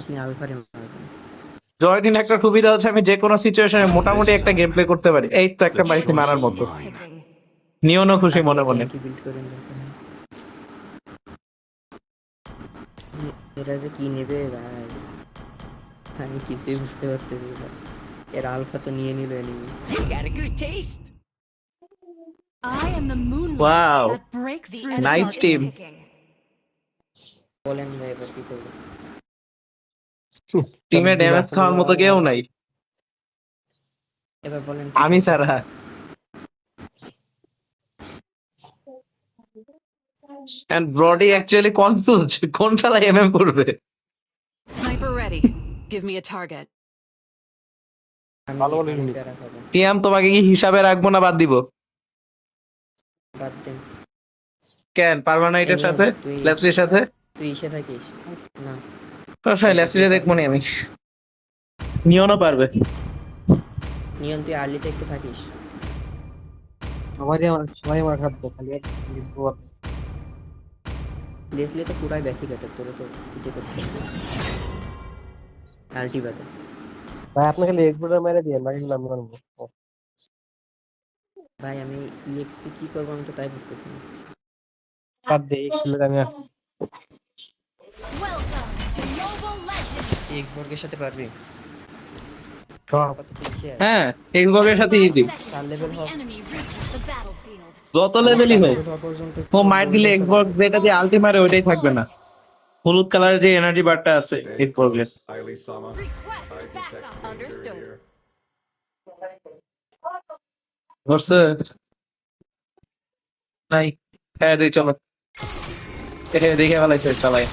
আপনি আলফারে মারবেন। জয়দিন একটা সুবিধা হচ্ছে আমি যে কোনো সিচুয়েশনে মোটামুটি This একটা গেম time, প্লে করতে পারি। এই তো একটা the বাড়িতে choice মারার is মতো। mine. নিয়নও খুশি আগে মনে মনে। ট্যাঙ্কি বিল্ড করেন দরকার নেই। এরা যে কি নেবে ভাই, আমি কিছুই বুঝতে পারতেছি না। এর আলফা তো নিয়ে নিল enemy. Got a good taste. I am the moonlight wow, that breaks The through the enemy nice is team. darkness. picking. বলেন ভাই এবার কি করবো? টিমে ড্যামেজ খাওয়ার মতো কেউ নাই এবার বলেন কি আমি করবো? ছাড়া। এন্ড ব্রডি অ্যাকচুয়ালি কনফিউজ কোন শালা এমএম করবে। Sniper ready. Give me a target. আমি আমি প্যারা খাবো। টিয়াম তোমাকে কি হিসাবে রাখবো না বাদ দিব? বাদ দেন। কেন পারবা না এটার নিয়ন সাথে, তুই লেসলির সাথে? তুই ইসে থাকিস না। সবসময় দেখো কে লেসলিরে দেখবো পারবে। নি আমি। নিয়নও পারবে। নিয়ন তুই আর্লিতে একটু থাকিস। সবাই আমার খাদ্য খালি লেসলি তো পুরাই বেসিক অ্যাটাক, তোরে তো কিছু করতে হবে না। আল্টি বাদে। ভাই আপনি খালি এক্সপ্লোরার মেরে দিয়ে বাকিগুলো আমি মারবো। ভাই আমি ইএক্সপি কি করবো আমি তো তাই বুঝতেছি না। বাদ দে এক্সপ্লোরার আমি আছি। Welcome to Mobile Legends. এক্সবর্গের সাথে পারবি? সব কত পিছিয়ে আছে? হ্যাঁ, এক্সবক্সের সাথে 5 ইজি। seconds চার till লেভেল the হব। enemy reaches the battlefield. যত আমি লেভেলই 4 হোক, লেভেল হওয়া পর্যন্ত ও একটু মার দিলে গোল্ডের খেলা এক্সবক্স করবো। যেটা দিয়ে আলটি মারে ওইটাই থাকবে না। হলুদ কালারের যে এনার্জি বারটা আছে Stay এক্সবক্সের। close, Aili-sama. Request I detect backup. danger Understood. here. ধরছে? নাই। হ্যাঁ রে চলো। দেখে ফেলাইছে চালাই।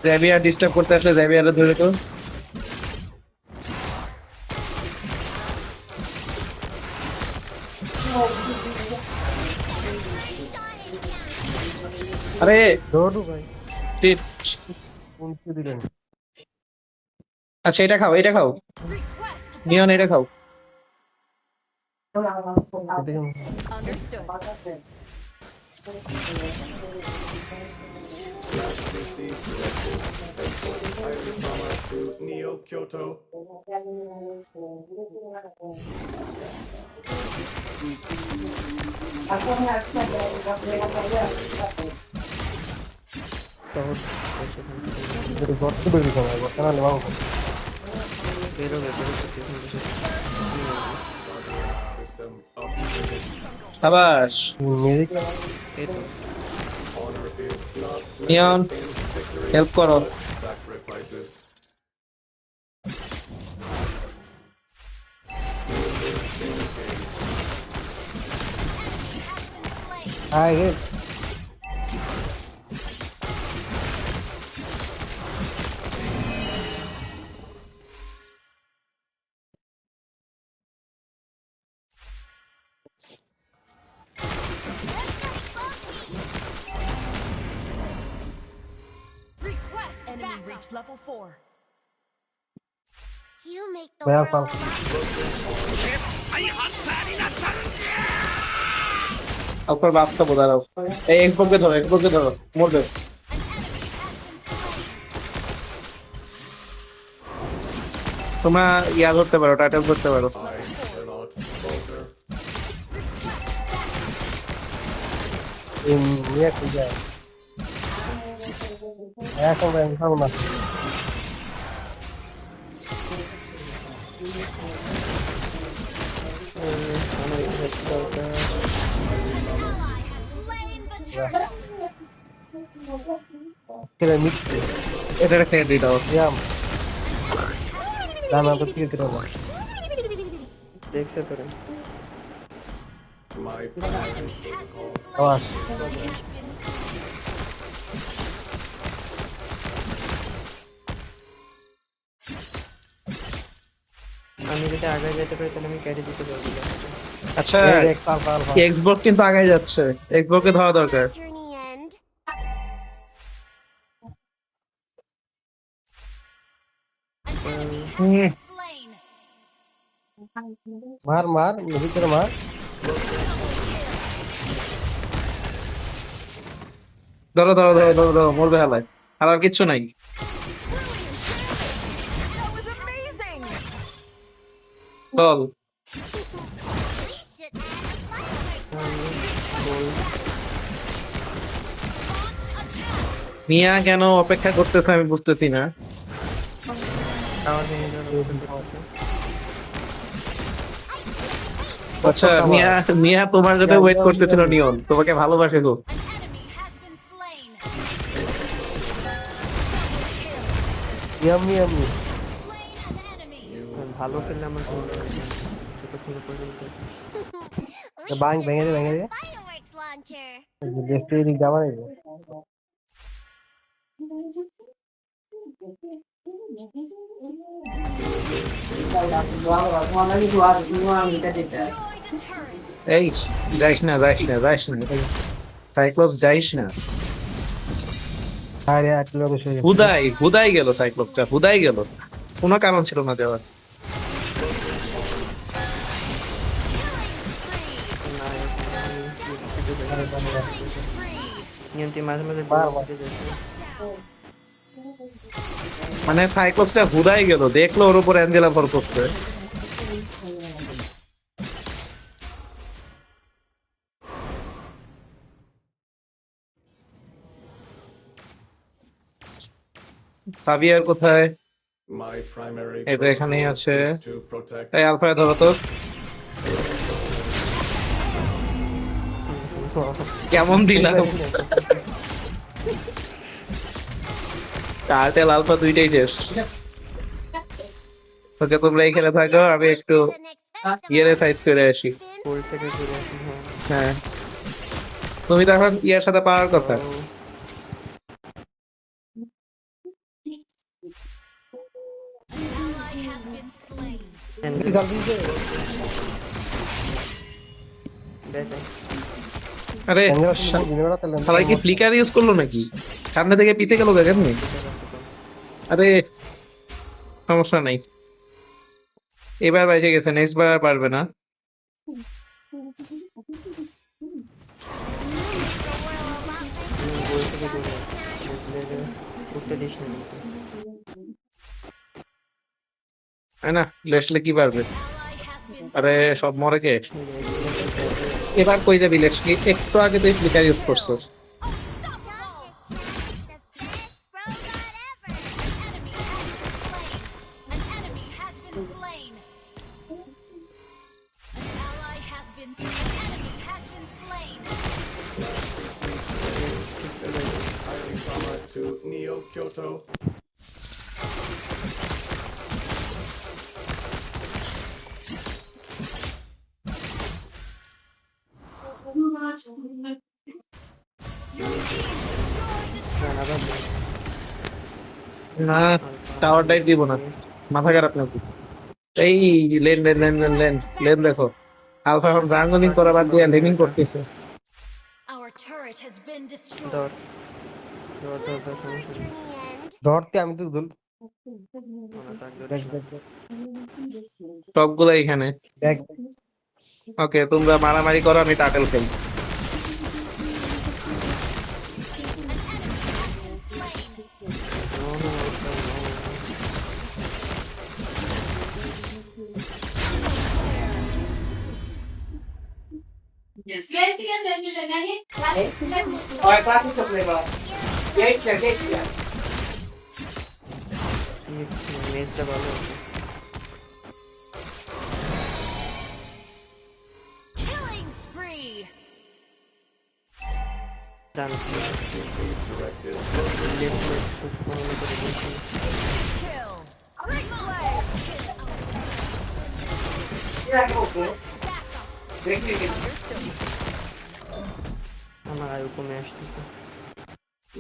জেভিয়ার ডিস্টার্ব করতে আসলে জেভিয়ারে ধরে তো। আরে দৌড়ু ভাই shit। কোন কি দিলেন আচ্ছা এটা খাও, এটা খাও। Request নিয়ন এটা backup. খাও। Understood. Last PC selected. Escort Aili-sama to Neo Kyoto. শহর সেখান থেকে যদি গর্তে বেরিয়েছে না গর্তে না নেওয়া হবে বেরোবে বেরোবে তুই এখান থেকে কি বলবো? Guardian system upgraded. সাবাস। মেজিক এই তো Honor is not neon limited in victory, help করো। but sacrifices. হাই রে Request Enemy backup. reached level 4. You make the ভাই world পাল a lot. আপনার বাপটা বোঝাও। এই এক্সবক্সে ধরো, এক্সবক্সে ধরো। মরবে। An enemy has been slain. তোমরা ইয়া ধরতে পারো, টাইটেল করতে পারো। I cannot falter. নিয়ে কি যায় এখন ভাই আমি খাবো না আমার একটু হেল্প দরকার। An ally has slain the turtle. ছেলে মিথ্যে এটা একটা এন্ট্রি দাও। ইয়াম দাম তো ঠিক দিল না দেখছে তোরে My plan is called. আওয়াজ আমি যদি আগে যেতে পারি তাহলে আমি ক্যারি দিতে পারবো লাস্টে। আচ্ছা এই দেখ পাল পাল পাল এক্সবক্স কিন্তু আগায় যাচ্ছে, এক্সবক্সকে ধরা দরকার। Journey end. An enemy has hmm, been slain. মার মার ভিতরে মার ধরো ধরো ধরো ধরো ধরো, মরবে হালায়। আর কিচ্ছু নাই। That was amazing! চল। We should add a fireworks goal launch attack. মিয়া কেন অপেক্ষা করতেছে আমি বুঝতেছি না। টাওয়ার ভেঙে যাওয়ার অপেক্ষা করতেছে। আচ্ছা মিয়া, মিয়া তোমার জন্য ওয়েট করতেছিল নিয়ন, তোমাকে ভালোবাসে গো। An enemy has been slain. Yummy yummy Slain an enemy. ভালো খেললে আমার কোনো সমস্যা নেই যতক্ষণ পর্যন্ত We bang, should bang it, add bang a it. fireworks launcher. দেখতে এদিক যাবা নাকি Destroyed a turret. এই যাইস না যাইস না যাইস না, সাইক্লোপস যাইস না। আরে আটলো বসে গেছে হুদাই হুদাই গেল, সাইক্লোপসটা হুদাই গেল, কোনো কারণ ছিল না যাওয়ার। না আমি স্পিডে যাই Spree. নিয়ন্ত্রণ মাঝে মাঝে বাহ, গোল উঠে যাচ্ছে Down. মানে সাইক্লোপসটা হুদাই গেল, দেখলো ওর উপর অ্যাঞ্জেলা ভর করছে। সাবিয়ার কোথায়? My primary এটা এখানেই protocol আছে। is to protect. তাই আলফা ধরো তো, কেমন দিলাম। টার্টেল আলফা দুইটাই শেষ। ওকে তোমরা এখানে থাকো, আমি একটু ইয়ের সাইজ করে আসি। গোল থেকে ঘুরে আসি হ্যাঁ হ্যাঁ তুমি তখন ইয়ার সাথে পাওয়ার কথা। ও, Ally has been slain. Angela, জলদি দে ব্যাক আরে ক্যামেরা দিনরা তেল সবাই কি ফ্লিকার ইউজ করলো নাকি? সামনে থেকে পিছে গেল কেমনি? আরে সমস্যা নাই, এবার বেঁচে গেছে, নেক্সট বার আর পারবে না। গোল থেকে ঘুরে লেসলে উঠতে দিস না কিন্তু তাই না, লেসলে কি পারবে? Ally has been আরে সব মরে গে। লেসলে এবার কই যাবি লেসলি? একটু আগে তুই ফ্লিকার ইউজ করছিস। An enemy has been slain. An ally has been slain. Highly trauma to Neo Kyoto. না টাওয়ারটাই দিব না, মাথা খারাপ নাকি? এই lane lane lane lane lane lane দেখো, আলফা এখন রাঙ্গলিং করা বাদ দিয়ে লেনিং করতেছে। Our turret has been destroyed. ধর ধর ধর ধর সমস্যা নেই ধরতে আমি তো দুল না তাক ধরিস না সবগুলো এখানে। ব্যাগ ওকে তোমরা মারামারি করো, আমি টাটেল খেলি। নো নো মেজটা ভালো আছে Killing spree. জান Directed. লেস লেস মনে করে দিয়েছি Kill! Great play! আমার আয়ু কমে আসতেছে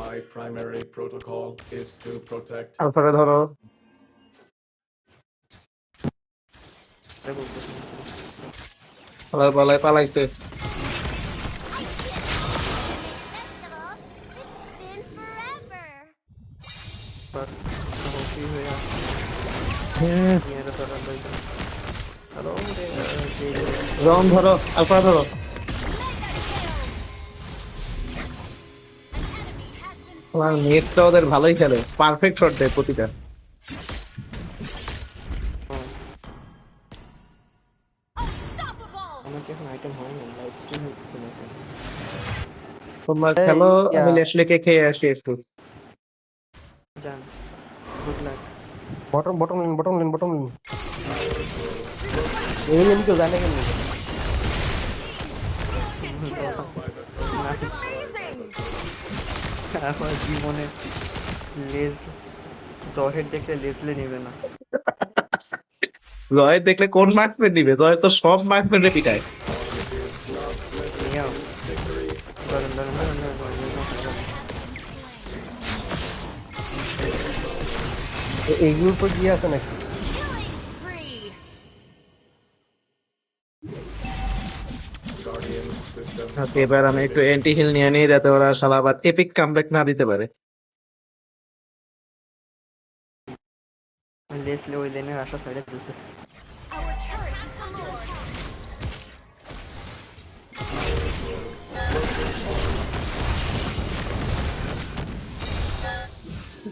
My primary protocol is to protect. আলফারে ধরো। এটা বলতেছি না পালায় পালায় পালাইতে। Festival. It's been forever. পর সাহসী হয়ে আসছে মেয়েরা তো আর লইবে হ্যালো যে রং ধরো, আলফা ধরো। An enemy আমার নেটটা ওদের ভালোই খেলে, পারফেক্ট শট দেয় প্রতিটা। Unstoppable. আমার কি এখন আইটেম হয় না, লাইভ স্ট্রিম হচ্ছে না এখন। তোমরা এই, খেলো, ইয়া, আমি লেসলিকে খেয়ে আসি একটু। যান, good luck. Bottom bottom lane এই লেন কেউ জানে কেন That was amazing. আমার জীবনে লেজ জহের দেখলে লেজলে নেবে না। জয় দেখলে কোন মার্কসম্যান নিবে? জয় তো সব মার্কসম্যানের পিটায়। নিয়াও ধরেন ধরেন ধরেন ধরেন ধরেন, কোনো সমস্যা নেই, ধরেন। এইগুলোর উপর গিয়ে আছে নাকি? Killing spree. Guardian system. ওকে, এবার আমি একটু অ্যান্টি হিল নিয়ে নিই যাতে ওরা শালা আবার এপিক কামব্যাক না দিতে পারে। লেজলে ওই লেনের আশা ছেড়ে দিয়েছে। Our turret is under attack.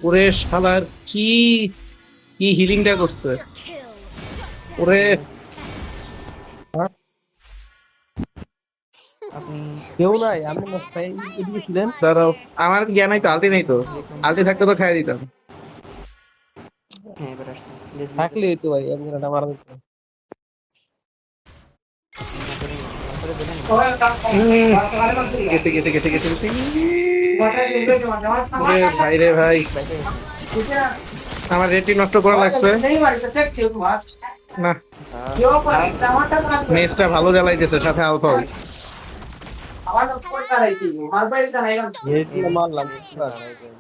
ওরে শালার কি কি হিলিংটা করছে Monster kill. Shut down. ওরে। আপনি কেউ নাই, আমি না তাই এদিকে ছিলেন। দাঁড়াও, আমার জ্ঞান নাই তো, আলতি নেই তো। আলতি থাকতে তো খাই দিতাম। হ্যাঁ এবার আসছে লেজলে থাকলে হইতো ভাই, আমি এটা মারা দিত। গেছে গেছে গেছে গেছে গেছে। ওরে ভাই রে ভাই, আমার রেটি নষ্ট করা লাগছে না। মেসটা ভালো জ্বালাইতেছে, সাথে আলফা। এই মারলাম পুরা।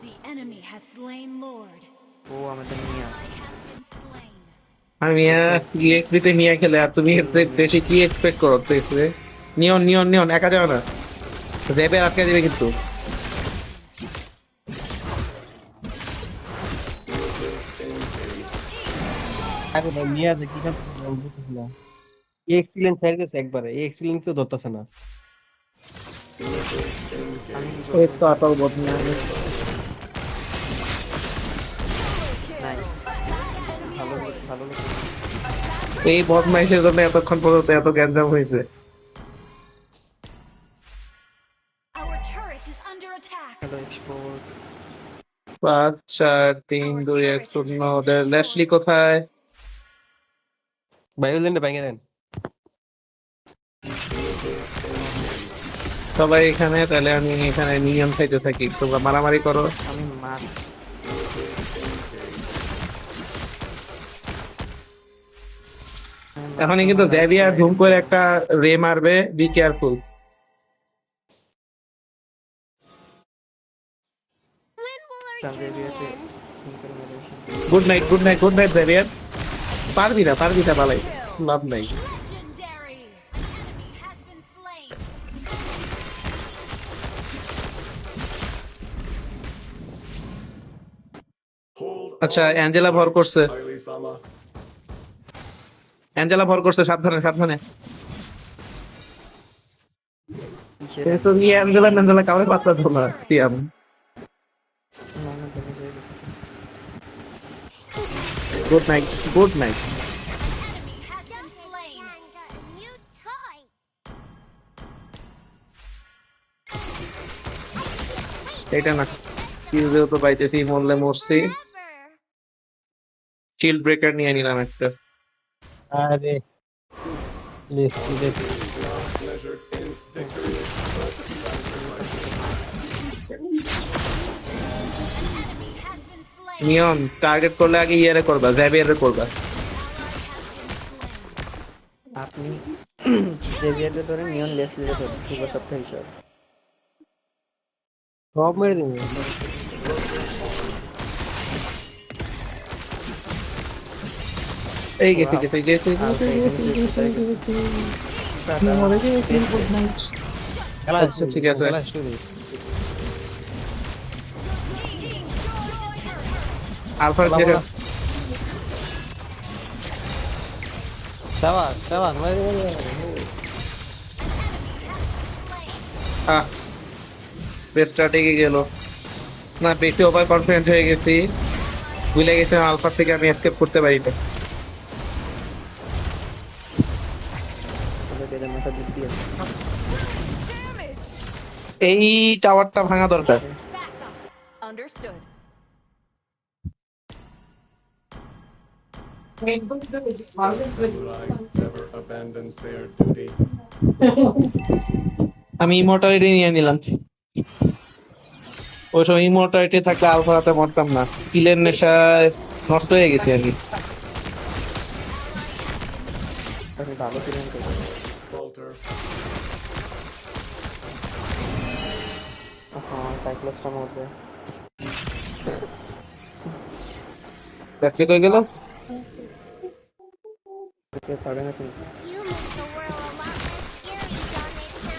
The enemy has slain Lord. ও আমাদের নিয়া Ally has been slain. আমি ইএক্সপিতে নিয়ে খেলে, আর তুমি এর থেকে বেশি কি এক্সপেক্ট করো? নিয়ন নিয়ন নিয়ন একা যাবে না, র্যাবে আটকে দিবে কিন্তু। আরে ভাই নিয়ে আছে কি করতে আমি বুঝতেছি না। এই এক্সপিরিয়েন্স ছেড়ে গেছে একবারে, এই এক্সপিরিয়েন্স কেউ ধরতেছে না। আমি কি এই করবো? তো আপাল বদনি আমি। নাইস, ভালো ভালো লোক। এই বদমাইশের জন্য এতক্ষণ পর্যন্ত এত গ্যাঞ্জাম হয়েছে। Our turret is under attack. Hello export. 5 4 3 2 1 শূন্য। ওদের ল্যাশলি কোথায়? বায়োলেন্ডে ভেঙে দেন। সবাই এখানে, তাহলে আমি এখানে নিয়ম খাইতে থাকি, তোমরা মারামারি করো। আমি মার এখনই কিন্তু জেভিয়ার ধুম করে একটা রে মারবে, be careful. Good night good night good night Xavier. পারবি না বালাই, লাভ নাই। Legendary. An enemy has been slain. Hold আচ্ছা, on অ্যাঞ্জেলা ভর tight, করছে, Ailey-sama. অ্যাঞ্জেলা ভর করছে, সাবধানে সাবধানে। এই তো নিয়ে অ্যাঞ্জেলা কাউরে পাত্তা দিল না Tiyam. Good night good night. Enemy has been slain. এটা না, কিলও তো পাইতেছি, মরলে মরছি। শিল্ড ব্রেকার নিয়ে নিলাম একটা। আরে less Not measured in victory, but sacrifice. Has been slain. Neon target করলে আগে ইয়ারে করবা, জ্যাভিয়ারে করবা। Ally has been slain. আপনি জেভিয়ারে ধরেন, নিয়ন লেসলিরে ধরেন, শুভ সপ্তাহ হিসাব। সব মেরে দেবে। এই গেছে গেছে গেছে আলফা গেছে এখানে গেছে যেতে গেছে চাই গেছে। টাটা, মরে গেছে, বেশ গুড নাইট। খেলা আচ্ছা, ঠিক আছে। খেলা শুরু। আলফার খেলা ছেড়ে বলা। সাবাস মেরে মেরে মেরে। বেস্টার্টে গেল। না, বেশি ওভার কনফিডেন্ট হয়ে গেছি, ভুলে গেছি আলফা থেকে আমি এসকেপ করতে পারি না। ওদেরকে এদের মাথা বুদ্ধি আছে। এই টাওয়ারটা ভাঙা দরকার। Understood. Samurai never abandons their duty. আমি ইমর্টালিটি নিয়ে নিলাম। ওই সময় ইমর্টালিটি থাকলে আলফা হাতে মরতাম না, কিলের নেশায় নষ্ট হয়ে গেছি আর কি। আপনি ভালো ছিলেন তো। Falter. হ্যাঁ, সাইক্লোপসটা মরবে। ব্যাসকে কই গেল? কেউ পারবে না কিন্তু। You make the world a lot less scary, don't it, son?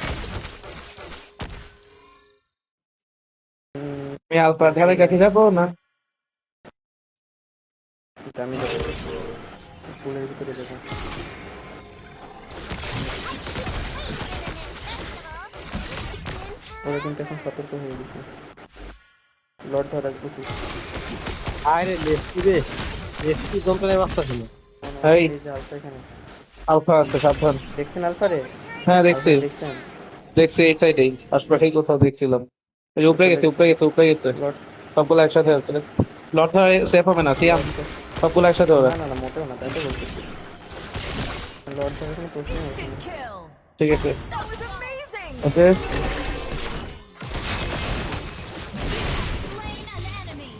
আমি আলফা ধারে কাছে যাবো না? কিন্তু আমি যাবো পুলের ভিতরে যাবো। ওরা কিন্তু এখন সতর্ক হয়ে গেছে, লর্ড ধরা উচিত। আরে লেফটি রে, লেফটি যন্ত্রণায় বাস্তা ছিল। এই এই যে আলফা এখানে আলফা আছে, সাবধান। দেখছেন আলফা রে? হ্যাঁ দেখছি, আলফা দেখছেন? দেখছি এই সাইডেই আশপাশেই কোথাও দেখছিলাম। এই যে উপরে গেছে, উপরে গেছে, উপরে গেছে। লর্ড সবগুলো একসাথে আছে। লট ধরে সেফ হবে না, সিয়াম সবগুলো একসাথে হবে। না না না, মোটেও না, তাই তো বলতেছি। লর্ড ধরার কোনো প্রশ্নই হচ্ছে না। Kill. ঠিক আছে, That was amazing. Okay. Slain an enemy.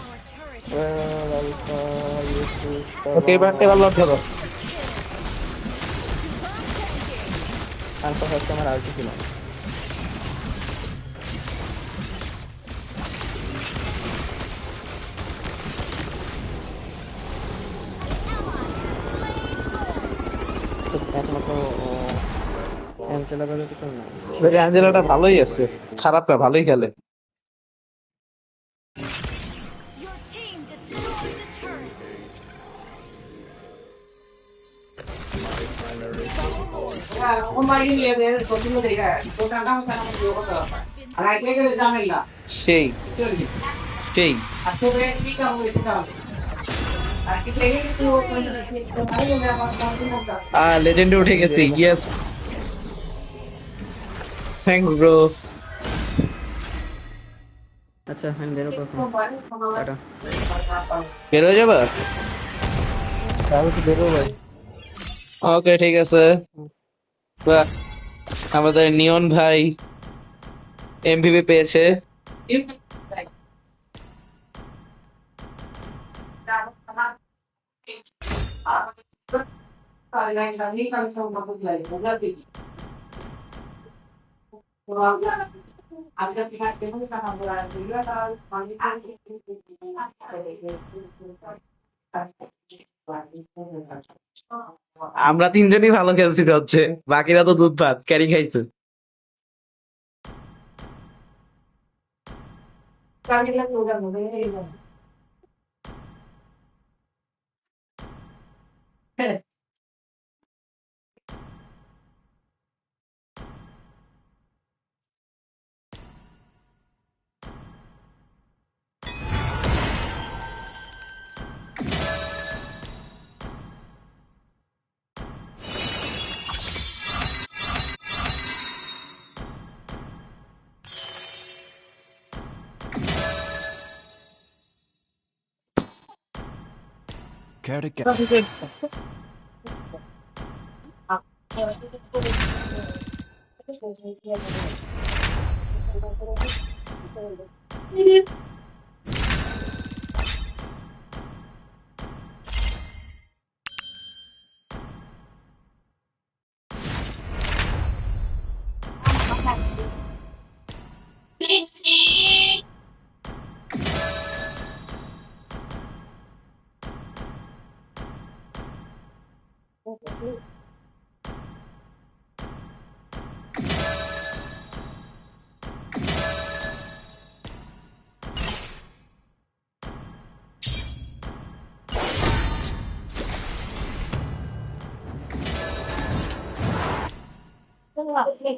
Our turret has Well, Alpha, you pushed the ওকে, এবার wrong এবার one. লট ধরো। আলফা হচ্ছে আমার আলটি ছিল। একমাত্র অ্যাঞ্জেলা বাজাতে কেউ নাই। অ্যাঞ্জেলাটা ভালোই আছে, খারাপ না, ভালোই খেলে। Your team destroyed the turret. My primary protocol. সেই সেই লেজেন্ডে উঠে গেছি, ইয়েস, থ্যাঙ্কস ব্রো। আচ্ছা আমি বেরোবো এখন, টাটা। বের হয়ে যাবে? আমি তো বেরো ভাই। ওকে ঠিক আছে। বাহ, আমাদের নিয়ন ভাই এমভিপি পেয়েছে। আমরা তিনজনই ভালো খেলছি হচ্ছে, বাকিরা তো দুধ ভাত ক্যারি খাইছে। Care to get Okay.